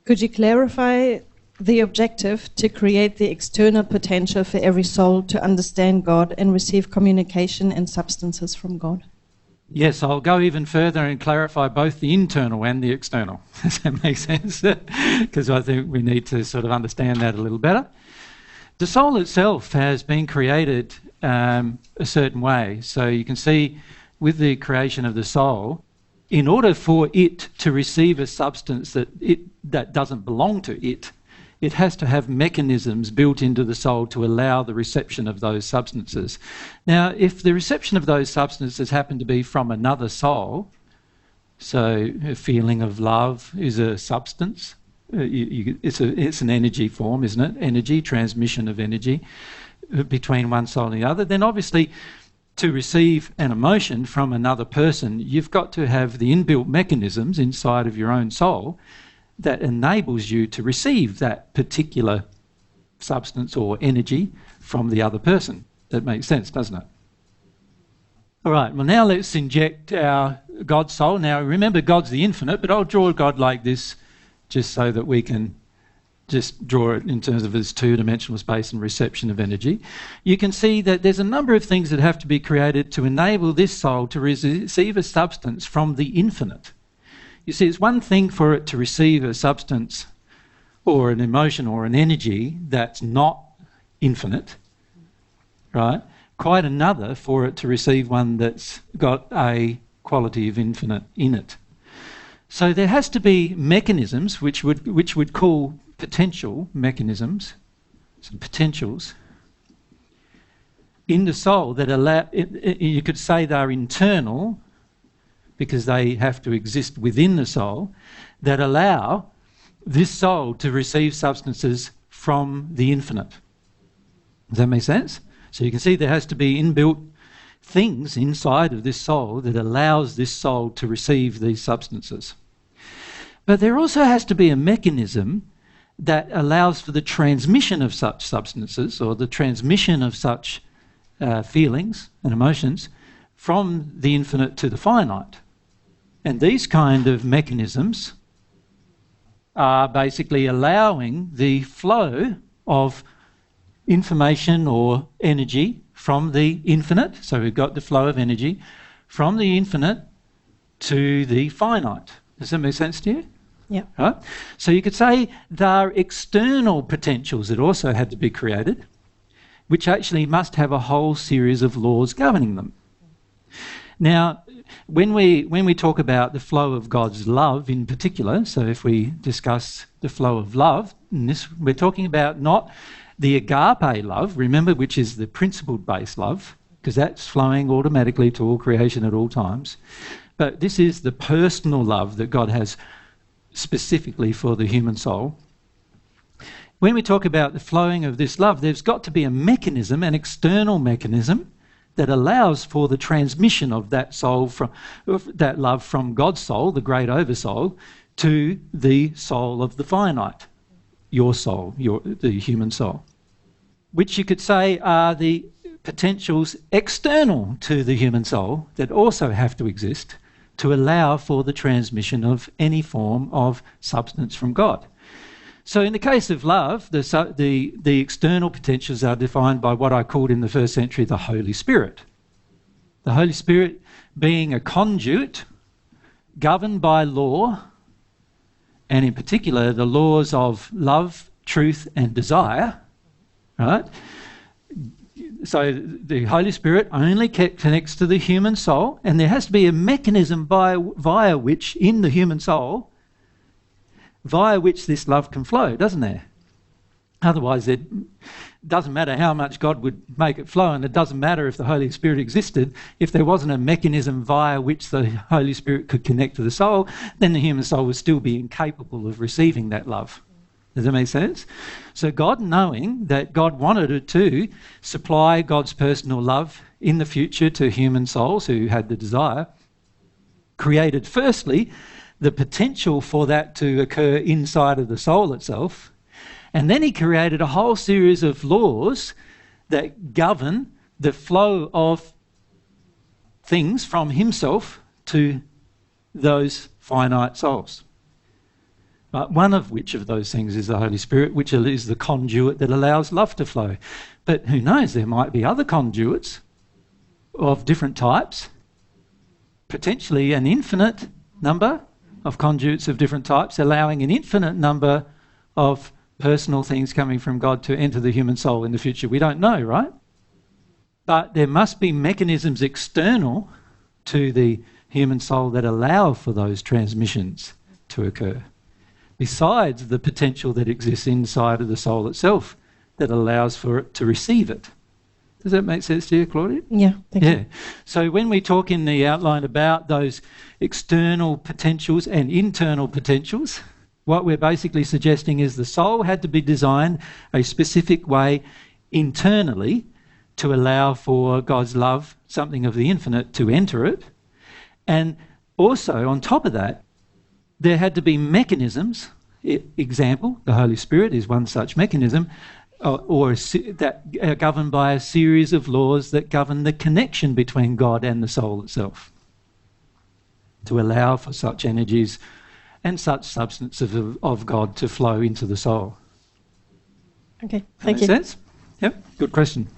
Could you clarify the objective to create the external potential for every soul to understand God and receive communication and substances from God? Yes, I'll go even further and clarify both the internal and the external. Does that make sense? Because I think we need to sort of understand that a little better. The soul itself has been created a certain way. So you can see with the creation of the soul, in order for it to receive a substance that doesn't belong to it, it has to have mechanisms built into the soul to allow the reception of those substances. Now, if the reception of those substances happen to be from another soul, so a feeling of love is a substance, it's an energy form, isn't it? Energy, transmission of energy between one soul and the other, then obviously to receive an emotion from another person, you've got to have the inbuilt mechanisms inside of your own soul that enables you to receive that particular substance or energy from the other person. That makes sense, doesn't it? All right, well now let's inject our God's soul. Now remember, God's the infinite, but I'll draw God like this just so that we can just draw it in terms of its two-dimensional space and reception of energy. You can see that there's a number of things that have to be created to enable this soul to receive a substance from the infinite. You see, it's one thing for it to receive a substance or an emotion or an energy that's not infinite, right? Quite another for it to receive one that's got a quality of infinite in it. So there has to be mechanisms which would call potential mechanisms, some potentials, in the soul that allow, you could say they're internal, because they have to exist within the soul, that allow this soul to receive substances from the infinite. Does that make sense? So you can see there has to be inbuilt things inside of this soul that allows this soul to receive these substances. But there also has to be a mechanism that allows for the transmission of such substances, or the transmission of such feelings and emotions from the infinite to the finite. And these kind of mechanisms are basically allowing the flow of information or energy from the infinite. So we've got the flow of energy from the infinite to the finite. Does that make sense to you? Yeah. Right? So you could say there are external potentials that also had to be created, which actually must have a whole series of laws governing them. Now, when we talk about the flow of God's love in particular, so if we discuss the flow of love, we're talking about not the agape love, remember, which is the principle-based love, because that's flowing automatically to all creation at all times. But this is the personal love that God has specifically for the human soul. When we talk about the flowing of this love, there's got to be a mechanism, an external mechanism, that allows for the transmission of that soul, from that love from God's soul, the great oversoul, to the soul of the finite, your soul, the human soul, which you could say are the potentials external to the human soul that also have to exist to allow for the transmission of any form of substance from God. So in the case of love, the external potentials are defined by what I called in the first century the Holy Spirit. The Holy Spirit being a conduit governed by law, and in particular the laws of love, truth and desire, right? So the Holy Spirit only connects to the human soul, and there has to be a mechanism via which, in the human soul, via which this love can flow, doesn't there? Otherwise, it doesn't matter how much God would make it flow, and it doesn't matter if the Holy Spirit existed. If there wasn't a mechanism via which the Holy Spirit could connect to the soul, then the human soul would still be incapable of receiving that love. Does that make sense? So God, knowing that God wanted it to supply God's personal love in the future to human souls who had the desire, created firstly the potential for that to occur inside of the soul itself, and then he created a whole series of laws that govern the flow of things from himself to those finite souls. But one of which of those things is the Holy Spirit, which is the conduit that allows love to flow. But who knows, there might be other conduits of different types, potentially an infinite number of conduits of different types, allowing an infinite number of personal things coming from God to enter the human soul in the future. We don't know, right? But there must be mechanisms external to the human soul that allow for those transmissions to occur, besides the potential that exists inside of the soul itself that allows for it to receive it. Does that make sense to you, Claudia? Yeah, thank you. So when we talk in the outline about those external potentials and internal potentials, what we're basically suggesting is the soul had to be designed a specific way internally to allow for God's love, something of the infinite, to enter it. And also, on top of that, there had to be mechanisms. Example, the Holy Spirit is one such mechanism, that are governed by a series of laws that govern the connection between God and the soul itself, to allow for such energies and such substance of God to flow into the soul. Okay, thank you. Makes sense? Yep, good question.